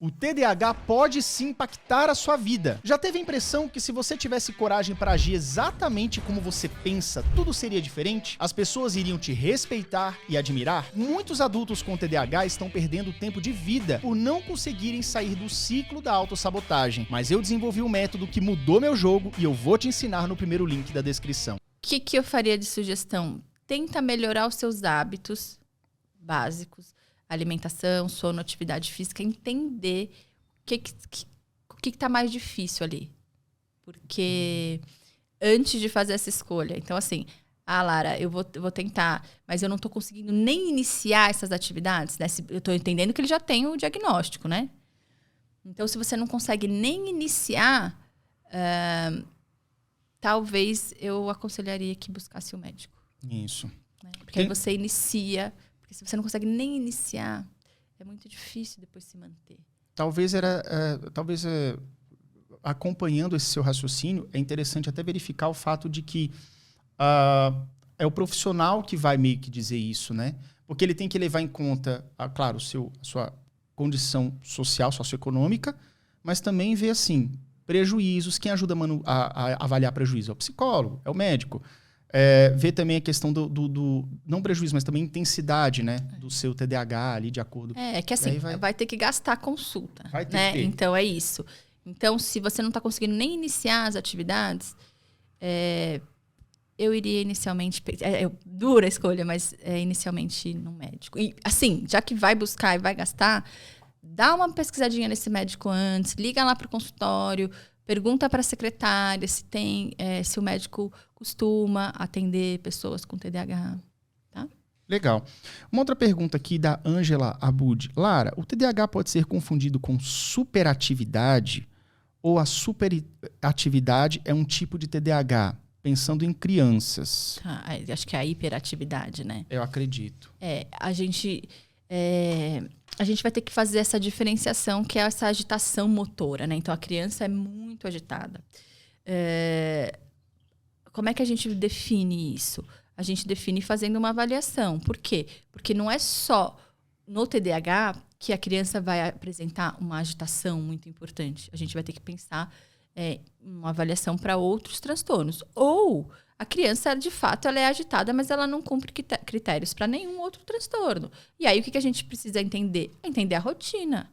O TDAH pode sim impactar a sua vida. Já teve a impressão que se você tivesse coragem para agir exatamente como você pensa, tudo seria diferente? As pessoas iriam te respeitar e admirar? Muitos adultos com TDAH estão perdendo tempo de vida por não conseguirem sair do ciclo da autossabotagem. Mas eu desenvolvi um método que mudou meu jogo e eu vou te ensinar no primeiro link da descrição. O que eu faria de sugestão? Tenta melhorar os seus hábitos básicos. Alimentação, sono, atividade física, entender o que tá mais difícil ali. Porque antes de fazer essa escolha, então assim, Lara, eu vou tentar, mas eu não tô conseguindo nem iniciar essas atividades, né? Eu tô entendendo que ele já tem o diagnóstico, né? Então, se você não consegue nem iniciar, talvez eu aconselharia que buscasse o médico. Isso. Né? Porque aí você inicia... Porque se você não consegue nem iniciar, é muito difícil depois se manter. Talvez acompanhando esse seu raciocínio, é interessante até verificar o fato de que é o profissional que vai meio que dizer isso, né? Porque ele tem que levar em conta, claro, a sua condição social, socioeconômica, mas também ver, assim, prejuízos. Quem ajuda a avaliar prejuízo é o psicólogo, é o médico. Ver também a questão do não prejuízo, mas também intensidade, né? Do seu TDAH ali, de acordo. Que assim, vai ter que gastar a consulta. Vai ter né? que ter. Então, é isso. Então, se você não está conseguindo nem iniciar as atividades, eu iria inicialmente... dura a escolha, mas inicialmente no médico. E, assim, já que vai buscar e vai gastar, dá uma pesquisadinha nesse médico antes, liga lá para o consultório, pergunta para a secretária se o médico costuma atender pessoas com TDAH. Tá? Legal. Uma outra pergunta aqui da Ângela Abud. Lara, o TDAH pode ser confundido com superatividade ou a superatividade é um tipo de TDAH? Pensando em crianças. Acho que é a hiperatividade, né? Eu acredito. A gente vai ter que fazer essa diferenciação, que é essa agitação motora, né? Então, a criança é muito agitada. Como é que a gente define isso? A gente define fazendo uma avaliação. Por quê? Porque não é só no TDAH que a criança vai apresentar uma agitação muito importante. A gente vai ter que pensar uma avaliação para outros transtornos. Ou a criança, de fato, ela é agitada, mas ela não cumpre critérios para nenhum outro transtorno. E aí, o que a gente precisa entender? Entender a rotina.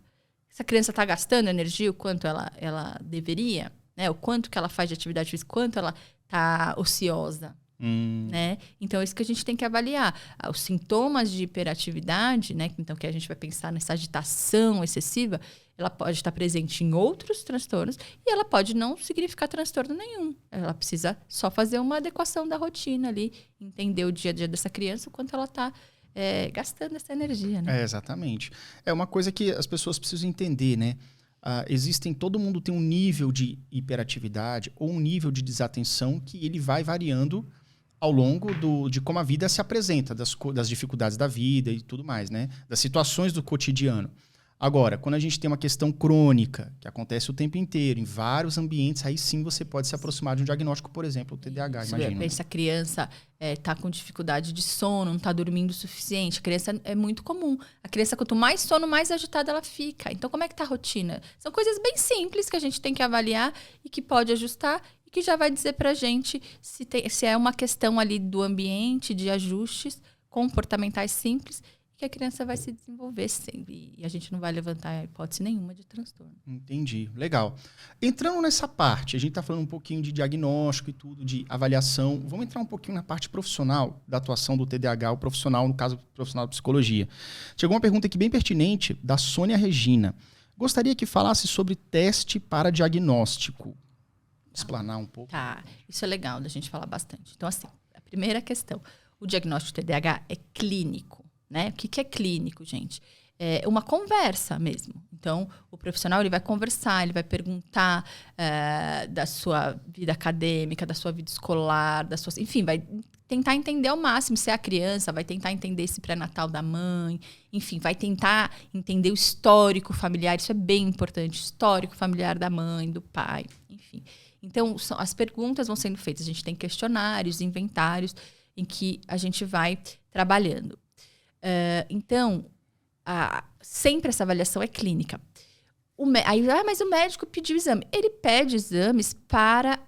Se a criança está gastando energia, o quanto ela deveria, né? O quanto que ela faz de atividade física, o quanto ela está ociosa. Né? Então, é isso que a gente tem que avaliar. Os sintomas de hiperatividade, né? Então, que a gente vai pensar nessa agitação excessiva, ela pode estar presente em outros transtornos e ela pode não significar transtorno nenhum. Ela precisa só fazer uma adequação da rotina ali, entender o dia a dia dessa criança, o quanto ela está gastando essa energia. Né? Exatamente. É uma coisa que as pessoas precisam entender, né? Todo mundo tem um nível de hiperatividade ou um nível de desatenção que ele vai variando ao longo de como a vida se apresenta, das dificuldades da vida e tudo mais, né? Das situações do cotidiano. Agora, quando a gente tem uma questão crônica, que acontece o tempo inteiro, em vários ambientes, aí sim você pode se aproximar de um diagnóstico, por exemplo, o TDAH, imagina. Pensa, a criança está com dificuldade de sono, não está dormindo o suficiente. A criança é muito comum. A criança, quanto mais sono, mais agitada ela fica. Então, como é que está a rotina? São coisas bem simples que a gente tem que avaliar e que pode ajustar e que já vai dizer para a gente se é uma questão ali do ambiente, de ajustes comportamentais simples, que a criança vai se desenvolver sempre. E a gente não vai levantar hipótese nenhuma de transtorno. Entendi. Legal. Entrando nessa parte, a gente está falando um pouquinho de diagnóstico e tudo, de avaliação. Vamos entrar um pouquinho na parte profissional da atuação do TDAH, o profissional, no caso, o profissional de psicologia. Chegou uma pergunta aqui bem pertinente, da Sônia Regina. Gostaria que falasse sobre teste para diagnóstico. Explanar um pouco. Tá. Isso é legal da gente falar bastante. Então, assim, a primeira questão. O diagnóstico de TDAH é clínico. Né? O que é clínico, gente? É uma conversa mesmo. Então, o profissional ele vai conversar, ele vai perguntar da sua vida acadêmica, da sua vida escolar, enfim, vai tentar entender ao máximo se é a criança, vai tentar entender esse pré-natal da mãe, enfim, vai tentar entender o histórico familiar, isso é bem importante, histórico familiar da mãe, do pai, enfim. Então, as perguntas vão sendo feitas, a gente tem questionários, inventários, em que a gente vai trabalhando. Então, sempre essa avaliação é clínica. Aí, mas o médico pediu exame. Ele pede exames para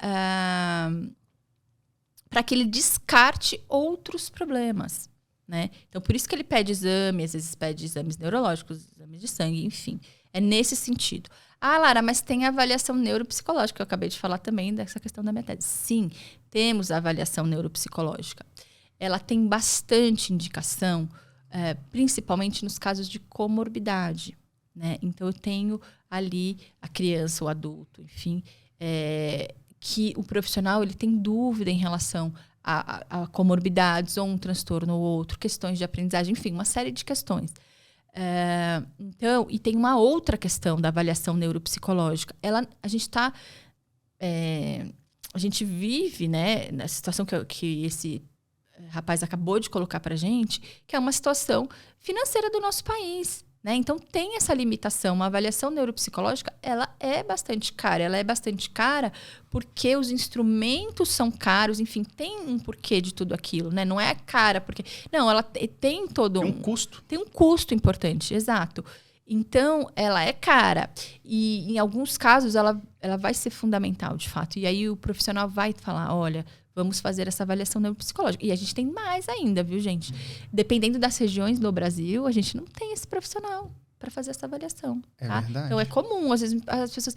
que ele descarte outros problemas, né? Então, por isso que ele pede exame, às vezes pede exames neurológicos, exames de sangue, enfim. É nesse sentido. Ah, Lara, mas tem avaliação neuropsicológica. Eu acabei de falar também dessa questão da minha tese. Sim, temos a avaliação neuropsicológica. Ela tem bastante indicação, principalmente nos casos de comorbidade, né? Então, eu tenho ali a criança, o adulto, enfim, que o profissional ele tem dúvida em relação a comorbidades, ou um transtorno ou outro, questões de aprendizagem, enfim, uma série de questões. Então, e tem uma outra questão da avaliação neuropsicológica. A gente vive, né, na situação que esse rapaz acabou de colocar para a gente, que é uma situação financeira do nosso país. Né? Então, tem essa limitação. Uma avaliação neuropsicológica, ela é bastante cara. Ela é bastante cara porque os instrumentos são caros. Enfim, tem um porquê de tudo aquilo. Né? Não é cara porque... Não, ela tem todo um custo. Tem um custo importante, exato. Então, ela é cara. E, em alguns casos, ela vai ser fundamental, de fato. E aí, o profissional vai falar, olha... Vamos fazer essa avaliação neuropsicológica. E a gente tem mais ainda, viu, gente? Dependendo das regiões do Brasil, a gente não tem esse profissional para fazer essa avaliação. Tá? É verdade. Então, é comum. Às vezes, as pessoas...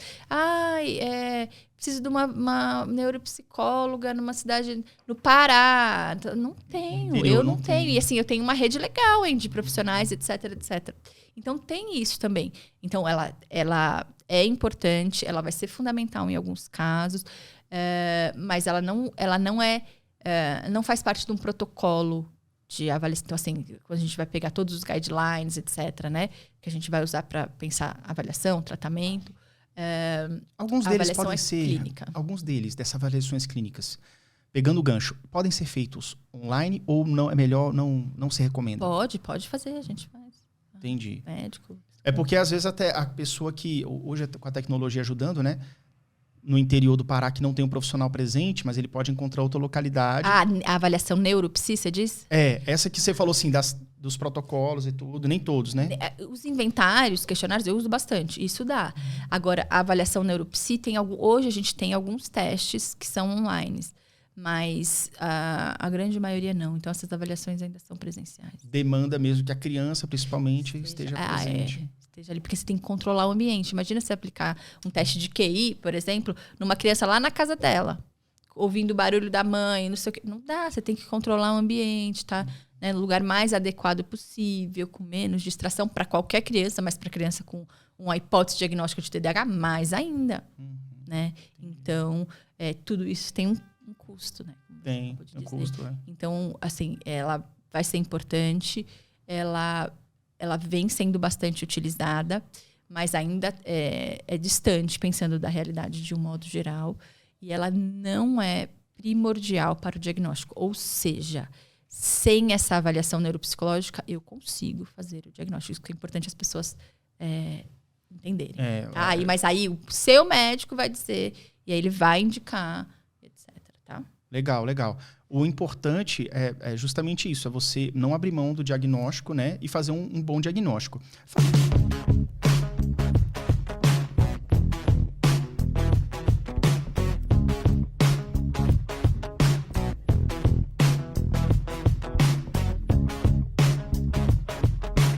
preciso de uma neuropsicóloga numa cidade... No Pará. Não tenho. Eu não tenho. E, assim, eu tenho uma rede legal, hein, de profissionais, etc, etc. Então, tem isso também. Então, ela é importante. Ela vai ser fundamental em alguns casos. Mas ela não faz parte de um protocolo de avaliação. Então, assim, quando a gente vai pegar todos os guidelines, etc., né? Que a gente vai usar para pensar avaliação, tratamento. Alguns deles podem ser... clínica. Alguns deles, dessas avaliações clínicas, pegando o gancho, podem ser feitos online ou não, é melhor não se recomenda? Pode fazer, a gente faz. Entendi. Médico. É porque, às vezes, até a pessoa que... Hoje, com a tecnologia ajudando, né? No interior do Pará que não tem um profissional presente, mas ele pode encontrar outra localidade. A avaliação neuropsi, você diz? Essa que você falou assim, dos protocolos e tudo, nem todos, né? Os inventários, questionários, eu uso bastante, isso dá. Agora, a avaliação neuropsi, hoje a gente tem alguns testes que são online, mas a grande maioria não. Então, essas avaliações ainda são presenciais. Demanda mesmo que a criança, principalmente, esteja presente. Esteja ali, porque você tem que controlar o ambiente. Imagina você aplicar um teste de QI, por exemplo, numa criança lá na casa dela, ouvindo o barulho da mãe, não sei o quê. Não dá, você tem que controlar o ambiente, tá? Né, no lugar mais adequado possível, com menos distração para qualquer criança, mas para criança com uma hipótese diagnóstica de TDAH, mais ainda. Né? Então, tudo isso tem um custo, né? Tem um custo, Então, assim, ela vai ser importante, ela vem sendo bastante utilizada, mas ainda é distante, pensando da realidade de um modo geral. E ela não é primordial para o diagnóstico. Ou seja, sem essa avaliação neuropsicológica, eu consigo fazer o diagnóstico. Isso que é importante as pessoas entenderem. Mas aí o seu médico vai dizer, e aí ele vai indicar, etc. Tá? Legal. O importante é justamente isso, é você não abrir mão do diagnóstico, né? E fazer um bom diagnóstico.